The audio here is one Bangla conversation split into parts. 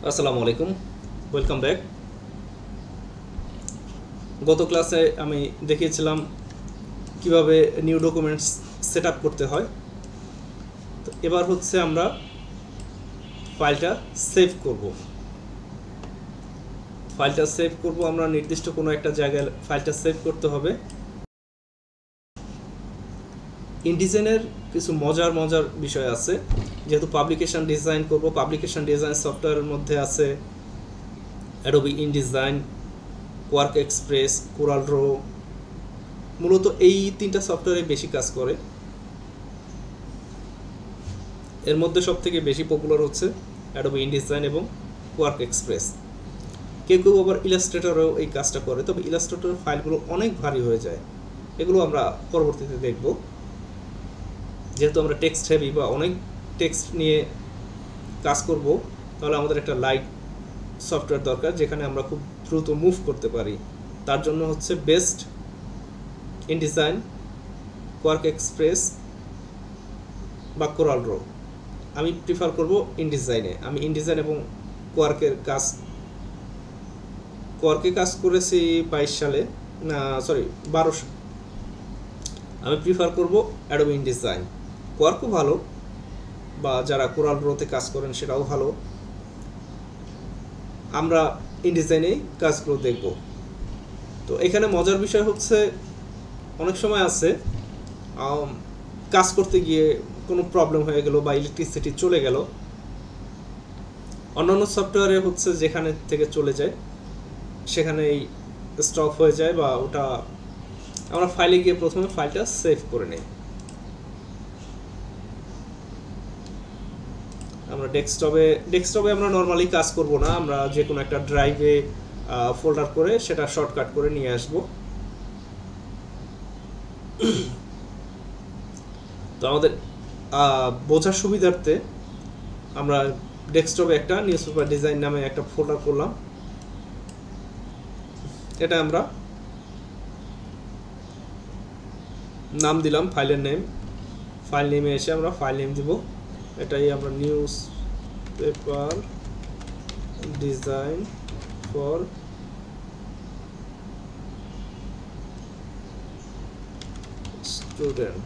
আসসালামু আলাইকুম, ওয়েলকাম ব্যাক। গত ক্লাসে আমি দেখিয়েছিলাম কিভাবে নিউ ডকুমেন্টস সেট আপ করতে হয়। তো এবার হচ্ছে আমরা ফাইলটা সেভ করব। আমরা নির্দিষ্ট কোনো একটা জায়গায় ফাইলটা সেভ করতে হবে। ইনডিজাইনের কিছু মজার বিষয় আছে। যেহেতু পাবলিকেশন ডিজাইন করব, পাবলিকেশন ডিজাইন সফটওয়্যারের মধ্যে আছে Adobe InDesign, work express, coral draw. মূলত এই তিনটা সফটওয়্যারে বেশি কাজ করে। এর মধ্যে সবথেকে বেশি পপুলার হচ্ছে অ্যাডোবি ইনডিজাইন এবং ওয়ার্ক এক্সপ্রেস। কেউ আবার ইলাস্ট্রেটরেও এই কাজটা করে, তবে ইলাস্ট্রেটর ফাইলগুলো অনেক ভারী হয়ে যায়। এগুলো আমরা পরবর্তীতে দেখব। যেহেতু আমরা টেক্সট হেভি বা অনেক টেক্সট নিয়ে কাজ করব, তাহলে আমাদের একটা লাইট সফটওয়্যার দরকার যেখানে আমরা খুব দ্রুত মুভ করতে পারি। তার জন্য হচ্ছে বেস্ট ইনডিজাইন, ওয়ার্ক এক্সপ্রেস বা কোরাল ড্র। আমি প্রিফার করব ইনডিজাইনে। আমি ইনডিজাইন এবং কোয়ার্কে কাজ করেছি 22 সালে, না সরি 12 সালে। আমি প্রিফার করব অ্যাডোবি ইনডিজাইন। কোয়ার্কও ভালো, বা যারা কোরাল ড্রতে কাজ করেন সেটাও ভালো। আমরা ইনডিজাইনেই কাজগুলো দেখব। তো এখানে মজার বিষয় হচ্ছে, অনেক সময় আছে কাজ করতে গিয়ে কোনো প্রবলেম হয়ে গেল বা ইলেকট্রিসিটি চলে গেল। অন্যান্য সফটওয়্যারে হচ্ছে যেখানে থেকে চলে যায় সেখানেই স্টপ হয়ে যায়, বা ওটা আমরা ফাইলে গিয়ে প্রথমে ফাইলটা সেভ করে নেই। আমরা ডেস্কটপে আমরা নর্মালি কাজ করব না, আমরা যে কোনো একটা ড্রাইভে ফোল্ডার করে সেটা শর্টকাট করে নিয়ে আসব। তো আমাদের বোঝার সুবিধার্থে আমরা ডেস্কটপে একটা নিউজপেপার ডিজাইন নামে একটা ফোল্ডার করলাম। এটা আমরা নাম দিলাম ফাইলের নেম। ফাইল নেমে এসে আমরা ফাইল নেম দিব, এটাই আমরা news paper design for student,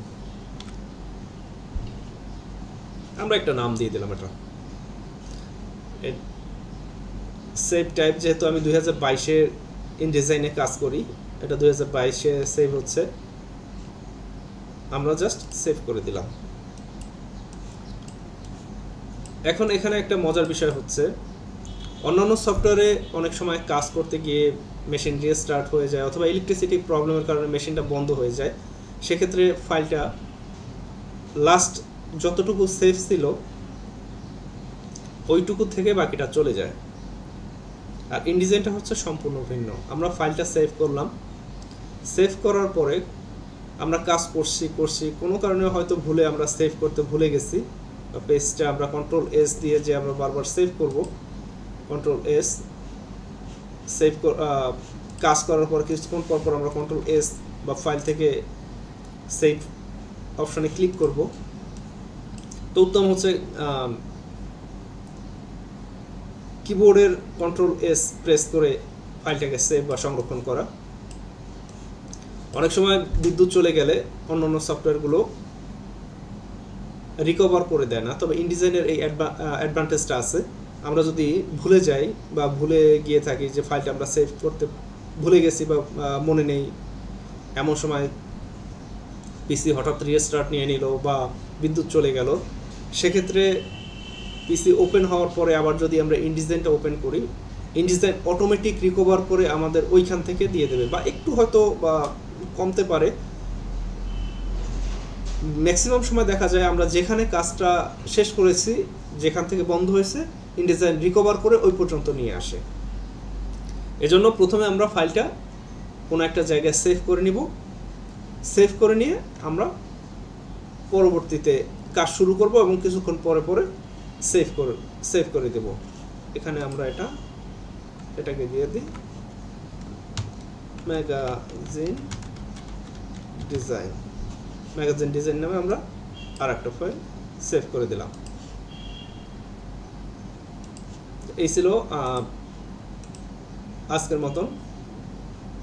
আমরা একটা নাম দিয়ে দিলাম। এটা সেভ টাইপ, যেহেতু আমি 2022-এ ইনডিজাইনে কাজ করি, এটা 2022-এ সেভ হচ্ছে, আমরা জাস্ট সেভ করে দিলাম। এখন এখানে একটা মজার বিষয় হচ্ছে, অন্যান্য সফটওয়্যারে অনেক সময় কাজ করতে গিয়ে মেশিন রিস্টার্ট হয়ে যায়, অথবা ইলেকট্রিসিটি প্রবলেমের কারণে মেশিনটা বন্ধ হয়ে যায়। সেক্ষেত্রে ফাইলটা লাস্ট যতটুকু সেভ ছিল ওইটুকু থেকে বাকিটা চলে যায়। আর ইনডিজাইনটা হচ্ছে সম্পূর্ণ ভিন্ন। আমরা ফাইলটা সেভ করলাম, সেভ করার পরে আমরা কাজ করছি কোনো কারণে হয়তো ভুলে আমরা সেভ করতে ভুলে গেছি। পেজটা আমরা কন্ট্রোল এস দিয়ে যে আমরা বারবার সেভ করব, কন্ট্রোল এস সেভ কাজ করার পর কিছুক্ষণ পর আমরা কন্ট্রোল এস বা ফাইল থেকে সেভ অপশনে ক্লিক করব। তো উত্তম হচ্ছে কিবোর্ডের কন্ট্রোল এস প্রেস করে ফাইলটাকে সেভ বা সংরক্ষণ করা। অনেক সময় বিদ্যুৎ চলে গেলে অন্যান্য সফটওয়্যারগুলো রিকভার করে দেয় না, তবে ইনডিজাইনের এই অ্যাডভান্টেজটা আছে। আমরা যদি ভুলে যাই বা ভুলে গিয়ে থাকি যে ফাইলটা আমরা সেভ করতে ভুলে গেছি বা মনে নেই, এমন সময় পিসি হঠাৎ রিস্টার্ট নিয়ে নিল বা বিদ্যুৎ চলে গেল, সেক্ষেত্রে পিসি ওপেন হওয়ার পরে আবার যদি আমরা ইনডিজাইনটা ওপেন করি, ইনডিজাইন অটোমেটিক রিকভার করে আমাদের ওইখান থেকে দিয়ে দেবে, বা একটু হয়তো বা কমতে পারে। ম্যাক্সিমাম সময় দেখা যায় আমরা যেখানে কাজটা শেষ করেছি, যেখান থেকে বন্ধ হয়েছে, ইনডিজাইন রিকভার করে ওই পর্যন্ত নিয়ে আসে। এজন্য প্রথমে আমরা ফাইলটা কোনো একটা জায়গায় সেভ করে নিব। সেভ করে নিয়ে আমরা পরবর্তীতে কাজ শুরু করব এবং কিছুক্ষণ পরে সেভ করে দেব। এখানে আমরা এটাকে দিয়ে দিই ম্যাগাজিন ডিজাইন নামে আমরা আর একটা ফাইল সেভ করে দিলাম। এই ছিল আজকের মতন।